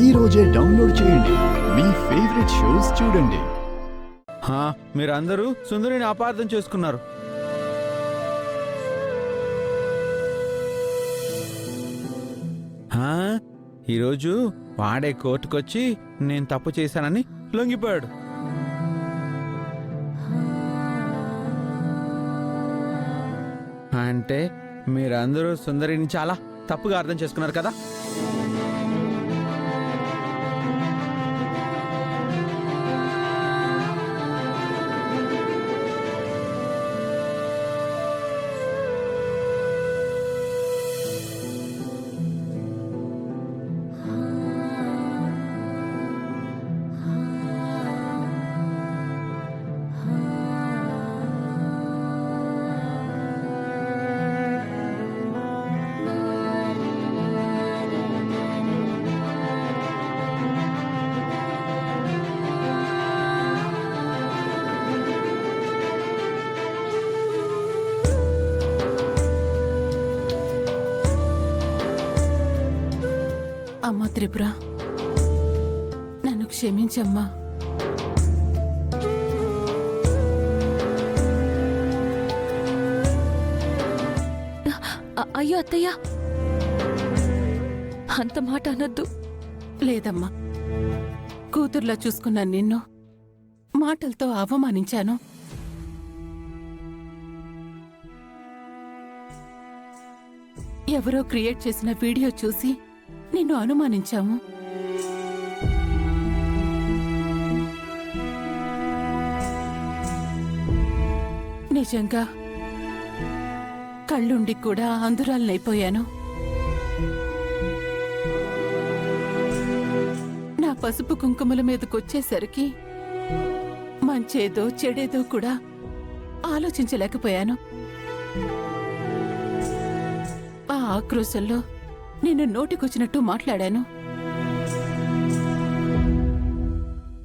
ఈ రోజే డౌన్లోడ్ చేయండి. మీ ఫేవరెట్ షోస్ చూడండి. మీరందరూ సుందరిని అపార్థం చేసుకున్నారు. ఈరోజు వాడే కోర్టుకొచ్చి నేను తప్పు చేశానని లొంగిపోయాడు. అంటే మీరందరూ సుందరిని చాలా తప్పుగా అర్థం చేసుకున్నారు కదా. అమ్మా త్రిపుర, నన్ను క్షమించమ్మా. అయ్యో అత్తయ్య, అంత మాట అనొద్దు. లేదమ్మా, కూతుర్లా చూసుకున్నాను నిన్ను మాటలతో అవమానించాను. ఎవరో క్రియేట్ చేసిన వీడియో చూసి నిన్ను అనుమానించాము. నిజంగా కళ్ళుండి కూడా అందురాలనైపోయాను. నా పసుపు కుంకుమల మీదకొచ్చేసరికి మంచేదో చెడేదో కూడా ఆలోచించలేకపోయాను. ఆ ఆక్రోశంలో నిన్ను నోటికొచ్చినట్టు మాట్లాడాను.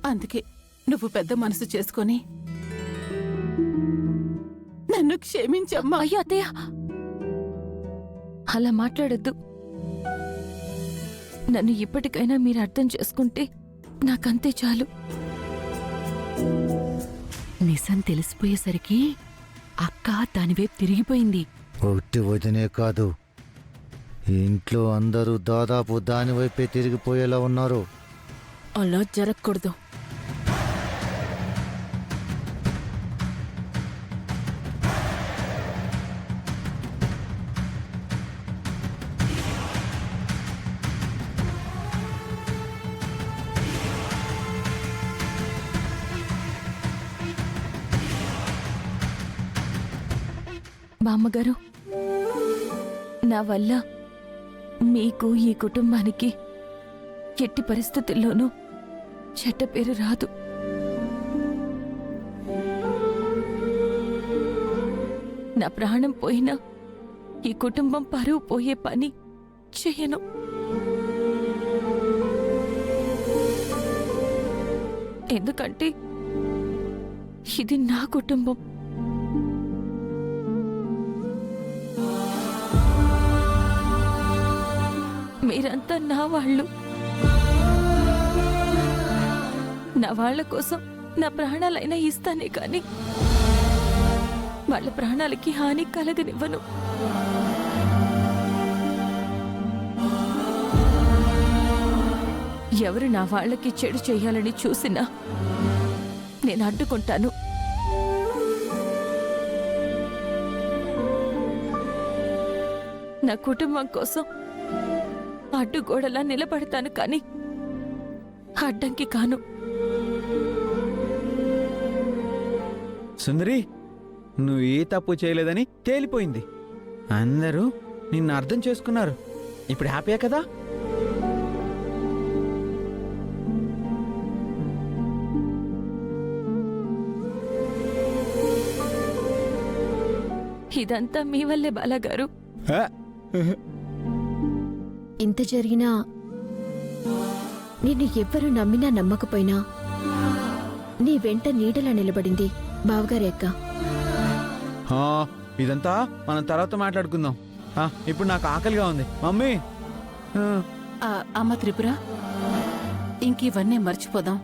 అందుకే నువ్వు పెద్ద మనసు చేసుకొని నన్ను క్షమించమ్మా. అయ్యో అత్తయ్య, అలా మాట్లాడొద్దు. నన్ను ఇప్పటికైనా మీరు అర్థం చేసుకుంటే నాకంతే చాలు. నిజం తెలిసిపోయేసరికి అక్క దానివైపు తిరిగిపోయింది. ఒట్టి వదినే కాదు, ఇంట్లో అందరూ దాదాపు దాని వైపే తిరిగిపోయేలా ఉన్నారు. అలా జరగకూడదు. బామ్మగారు, నా వల్ల మీకు ఈ కుటుంబానికి ఎట్టి పరిస్థితుల్లోనూ చెడ్డ పేరు రాదు. నా ప్రాణం పోయినా ఈ కుటుంబం పరువు పోయే పని చెయ్యను. ఎందుకంటే ఇది నా కుటుంబం. మీరంతా నా వాళ్ళు. నా వాళ్ళ కోసం నా ప్రాణాలైనా ఇస్తానే కాని వాళ్ళ ప్రాణాలకి హాని కలగనివ్వను. ఎవరు నా వాళ్ళకి చెడు చేయాలని చూసినా నేను అడ్డుకుంటాను. నా కుటుంబం కోసం అడ్డుగోడలా నిలబడతాను కానీ అడ్డంకి కాను. సుందరి, నువ్వు ఏ తప్పు చేయలేదని తేలిపోయింది. అందరూ నిన్ను అర్థం చేసుకున్నారు. ఇప్పుడు హ్యాపీయా కదా. ఇదంతా మీ వల్లే బాలాగారు. ఇంత జరిగినా నిన్ను ఎవ్వరూ నమ్మినా నమ్మకపోయినా నీ వెంట నీడలా నిలబడింది బావగారి అక్క. ఇదంతా మనం తర్వాత మాట్లాడుకుందాం. ఇప్పుడు నాకు ఆకలిగా ఉంది మమ్మీ. అమ్మ త్రిపుర, ఇంక ఇవన్నీ మర్చిపోదాం.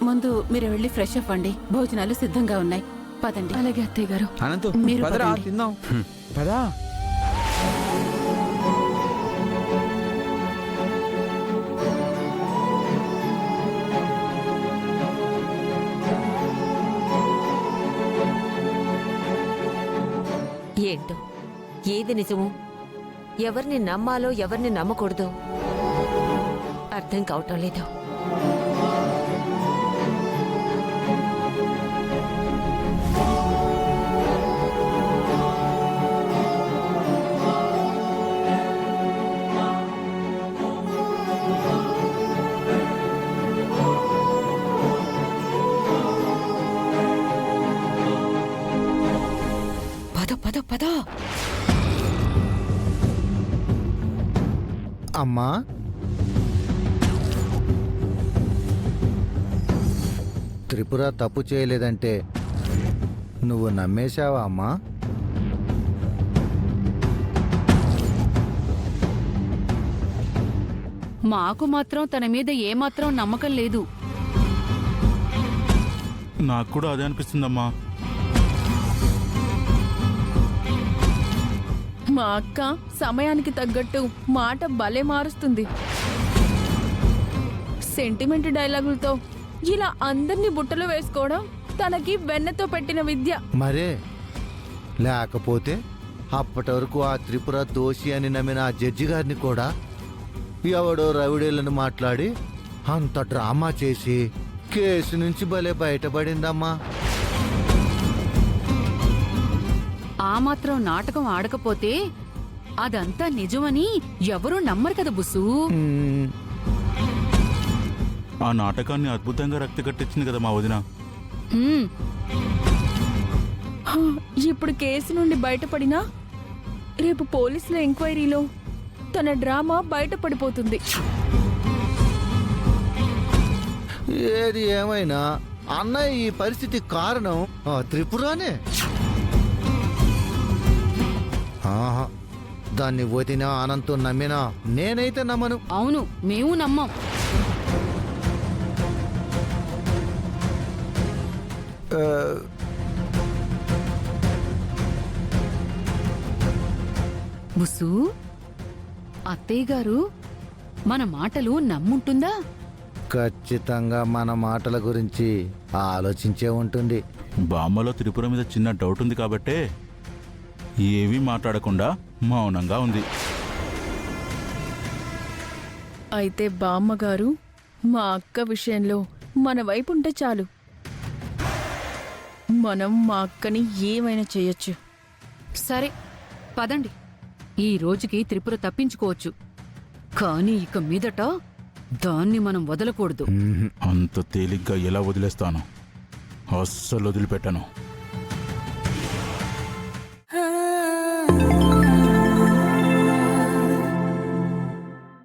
ముందు మీరు వెళ్ళి ఫ్రెష్ అప్ అవ్వండి. భోజనాలు సిద్ధంగా ఉన్నాయి. పదండి. అలాగే అత్తయ్య గారు. అనంతు మీరు పదరా పదండి. తిందాం. పదా. ఏంటో ఏది నిజము, ఎవరిని నమ్మాలో ఎవరిని నమ్మకూడదో అర్థం కావటం లేదు. పద పద పద. అమ్మా, త్రిపుర తప్పు చేయలేదంటే నువ్వు నమ్మేశావా అమ్మా? మాకు మాత్రం తన మీద ఏమాత్రం నమ్మకం లేదు. నాకు కూడా అదే అనిపిస్తుందమ్మా. మా అక్క సమయానికి తగ్గట్టు మాట భలే మారుస్తుంది. సెంటిమెంట్ డైలాగులతో ఇలా అందర్నీ బుట్టలో వేసుకోవడం తనకి వెన్నతో పెట్టిన విద్య. మరే లేకపోతే అప్పటి వరకు ఆ త్రిపుర దోషి అని నమ్మిన ఆ జడ్జి గారిని కూడా ఎవడో రవిడేలను మాట్లాడి అంత డ్రామా చేసి కేసు నుంచి భలే బయటపడిందమ్మా. ఆ మాత్రం నాటకం ఆడకపోతే అదంతా నిజమని ఎవరూ నమ్మరు కదా బుస్సు. ఆ నాటకాన్ని అద్భుతంగా రక్తి కట్టించింది కదా మా వదిన. హ్మ్, ఇప్పుడు కేసు నుండి బయటపడినా రేపు పోలీసుల ఎంక్వైరీలో తన డ్రామా బయటపడిపోతుంది. ఏది ఏమైనా అన్నయ్య ఈ పరిస్థితి కారణం ఆ త్రిపురానే. ఆహా, దాన్ని వదినా అనంతో నమ్మినా నేనైతే నమ్మను. అవును, మేము నమ్మం. ఆ, బుస్సు, అత్తయ్య గారు మన మాటలు నమ్ముంటుందా? ఖచ్చితంగా మన మాటల గురించి ఆలోచించే ఉంటుంది. బామ్మలో త్రిపుర మీద చిన్న డౌట్ ఉంది కాబట్టే ఏమీ మాట్లాడకుండా మౌనంగా ఉంది. అయితే బామ్మగారు మా అక్క విషయంలో మన వైపు ఉంటే చాలు, మనం మా అక్కని ఏమైనా చేయొచ్చు. సరే పదండి. ఈ రోజుకి త్రిపుర తప్పించుకోవచ్చు, కానీ ఇక మీదట దాన్ని మనం వదలకూడదు. అంత తేలిగ్గా ఎలా వదిలేస్తాను? అస్సలు వదిలిపెట్టను.